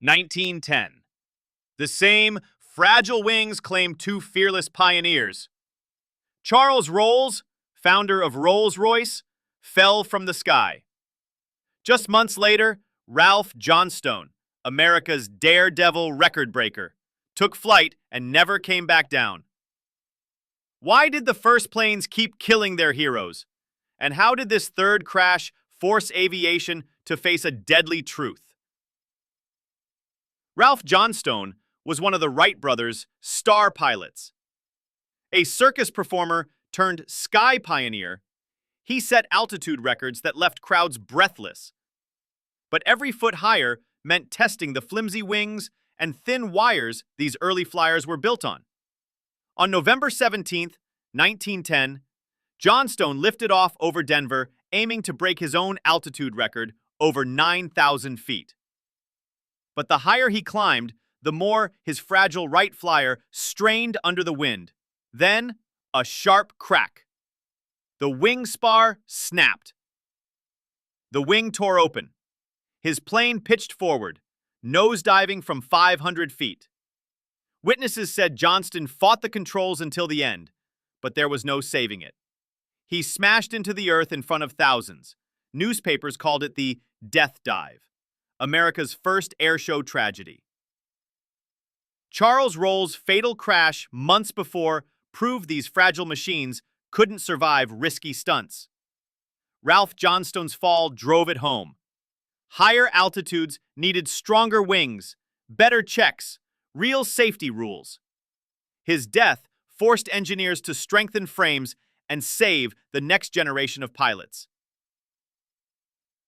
1910. The same fragile wings claim two fearless pioneers. Charles Rolls, founder of Rolls-Royce, fell from the sky. Just months later, Ralph Johnstone, America's daredevil record breaker, took flight and never came back down. Why did the first planes keep killing their heroes? And how did this third crash force aviation to face a deadly truth? Ralph Johnstone was one of the Wright Brothers' star pilots. A circus performer turned sky pioneer, he set altitude records that left crowds breathless. But every foot higher meant testing the flimsy wings and thin wires these early flyers were built on. On November 17, 1910, Johnstone lifted off over Denver, aiming to break his own altitude record over 9,000 feet. But the higher he climbed, the more his fragile Wright flyer strained under the wind. Then, a sharp crack. The wing spar snapped. The wing tore open. His plane pitched forward, nosediving from 500 feet. Witnesses said Johnstone fought the controls until the end, but there was no saving it. He smashed into the earth in front of thousands. Newspapers called it the death dive, America's first airshow tragedy. Charles Rolls' fatal crash months before proved these fragile machines couldn't survive risky stunts. Ralph Johnstone's fall drove it home. Higher altitudes needed stronger wings, better checks, real safety rules. His death forced engineers to strengthen frames and save the next generation of pilots.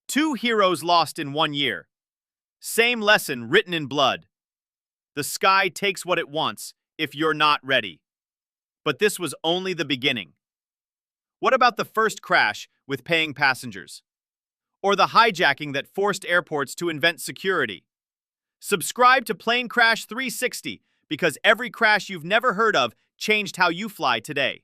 Two heroes lost in 1 year. Same lesson written in blood. The sky takes what it wants if you're not ready. But this was only the beginning. What about the first crash with paying passengers? Or the hijacking that forced airports to invent security? Subscribe to Plane Crash 360 because every crash you've never heard of changed how you fly today.